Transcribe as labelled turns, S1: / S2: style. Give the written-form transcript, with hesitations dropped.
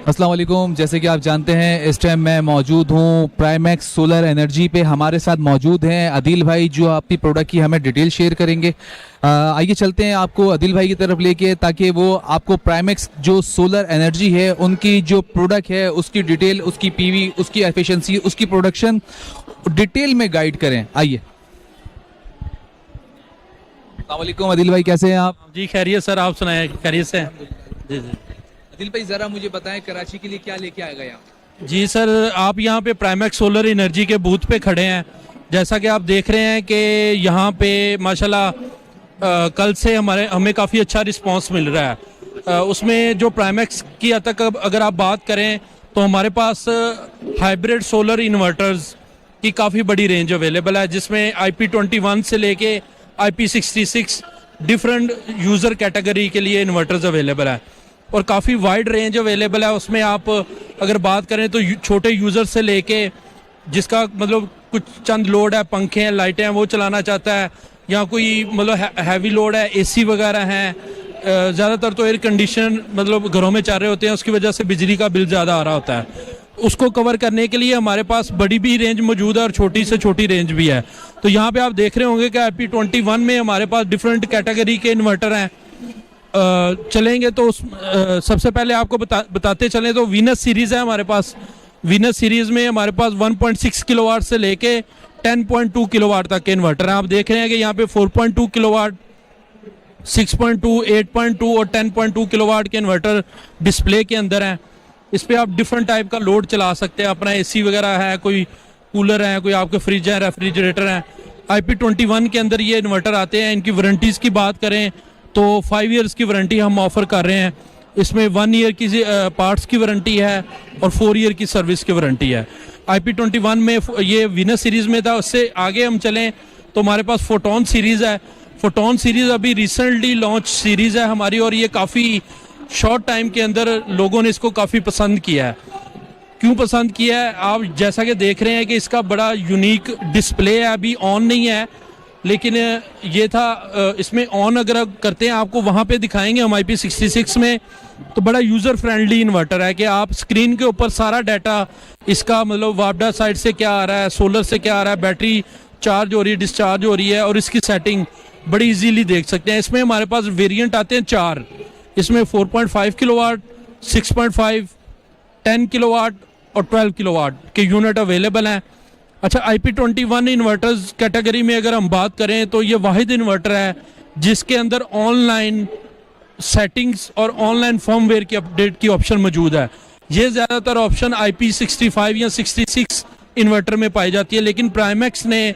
S1: अस्सलाम वालेकुम। जैसे कि आप जानते हैं इस टाइम मैं मौजूद हूँ प्राइमैक्स सोलर एनर्जी पे। हमारे साथ मौजूद हैं अदिल भाई जो आपकी प्रोडक्ट की हमें डिटेल शेयर करेंगे। आइए चलते हैं आपको अदिल भाई की तरफ लेके, ताकि वो आपको प्राइमैक्स जो सोलर एनर्जी है उनकी जो प्रोडक्ट है उसकी डिटेल, उसकी पीवी, उसकी एफिशिएंसी, उसकी प्रोडक्शन डिटेल में गाइड करें। आइए। अस्सलाम वालेकुम अदिल भाई, कैसे हैं आप?
S2: जी खैरियत सर, आप सुनाएं, खैरियत से हैं? जी जी
S1: अदिल भाई ज़रा मुझे बताएं कराची के लिए क्या लेके आ गए आप?
S2: जी सर, आप यहाँ पे प्राइमैक्स सोलर एनर्जी के बूथ पे खड़े हैं। जैसा कि आप देख रहे हैं कि यहाँ पे माशाल्लाह कल से हमें काफ़ी अच्छा रिस्पांस मिल रहा है। उसमें जो प्राइमैक्स की अगर आप बात करें तो हमारे पास हाइब्रिड सोलर इन्वर्टर्स की काफ़ी बड़ी रेंज अवेलेबल है, जिसमें IP21 से लेके IP66 डिफरेंट यूज़र कैटेगरी के लिए इन्वर्टर्स अवेलेबल है और काफ़ी वाइड रेंज अवेलेबल है। उसमें आप अगर बात करें तो छोटे यूज़र से लेके जिसका मतलब कुछ चंद लोड है, पंखे हैं, लाइटें हैं, वो चलाना चाहता है, या कोई मतलब हैवी लोड है, AC वगैरह हैं, ज़्यादातर तो एयर कंडीशन मतलब घरों में चल रहे होते हैं, उसकी वजह से बिजली का बिल ज़्यादा आ रहा होता है। उसको कवर करने के लिए हमारे पास बड़ी भी रेंज मौजूद है और छोटी से छोटी रेंज भी है। तो यहाँ पे आप देख रहे होंगे कि IP21 में हमारे पास डिफरेंट कैटेगरी के इन्वर्टर हैं। चलेंगे तो सबसे पहले आपको बताते चलें तो वीनस सीरीज़ है हमारे पास। वीनस सीरीज़ में हमारे पास 1.6 किलोवाट से लेके 10.2 किलोवाट तक के इन्वर्टर हैं। आप देख रहे हैं कि यहाँ पे 4.2 किलोवाट, 6.2, 8.2 और 10.2 किलोवाट के इन्वर्टर डिस्प्ले के अंदर हैं। इस पर आप डिफरेंट टाइप का लोड चला सकते हैं। अपना AC वगैरह है, कोई कूलर है, कोई आपके फ्रिज है, रेफ्रिजरेटर है। IP21 के अंदर ये इन्वर्टर आते हैं। इनकी वारंटीज़ की बात करें तो 5 ईयर्स की वारंटी हम ऑफर कर रहे हैं। इसमें 1 ईयर की पार्ट्स की वारंटी है और 4 ईयर की सर्विस की वारंटी है। IP21 में ये वीनस सीरीज़ में था। उससे आगे हम चलें तो हमारे पास फोटोन सीरीज़ है। फोटोन सीरीज़ अभी रिसेंटली लॉन्च सीरीज़ है हमारी और ये काफ़ी शॉर्ट टाइम के अंदर लोगों ने इसको काफ़ी पसंद किया है। क्यों पसंद किया है? आप जैसा कि देख रहे हैं कि इसका बड़ा यूनिक डिस्प्ले है, अभी ऑन नहीं है, लेकिन ये था इसमें ऑन अगर आप करते हैं आपको वहाँ पे दिखाएंगे हम IP66 में। तो बड़ा यूज़र फ्रेंडली इन्वर्टर है कि आप स्क्रीन के ऊपर सारा डाटा इसका मतलब वापडा साइड से क्या आ रहा है, सोलर से क्या आ रहा है, बैटरी चार्ज हो रही है, डिस्चार्ज हो रही है, और इसकी सेटिंग बड़ी इजीली देख सकते हैं। इसमें हमारे पास वेरिएंट आते हैं 4। इसमें 4.5 किलोवाट, 6.5, 10 किलोवाट और 12 किलोवाट के यूनिट अवेलेबल हैं। अच्छा, IP21 इन्वर्टर्स कैटेगरी में अगर हम बात करें तो ये वाहिद इन्वर्टर है जिसके अंदर ऑनलाइन सेटिंग्स और ऑनलाइन फर्मवेयर की अपडेट की ऑप्शन मौजूद है। ये ज़्यादातर ऑप्शन IP65 या 66 इन्वर्टर में पाई जाती है, लेकिन प्राइमैक्स ने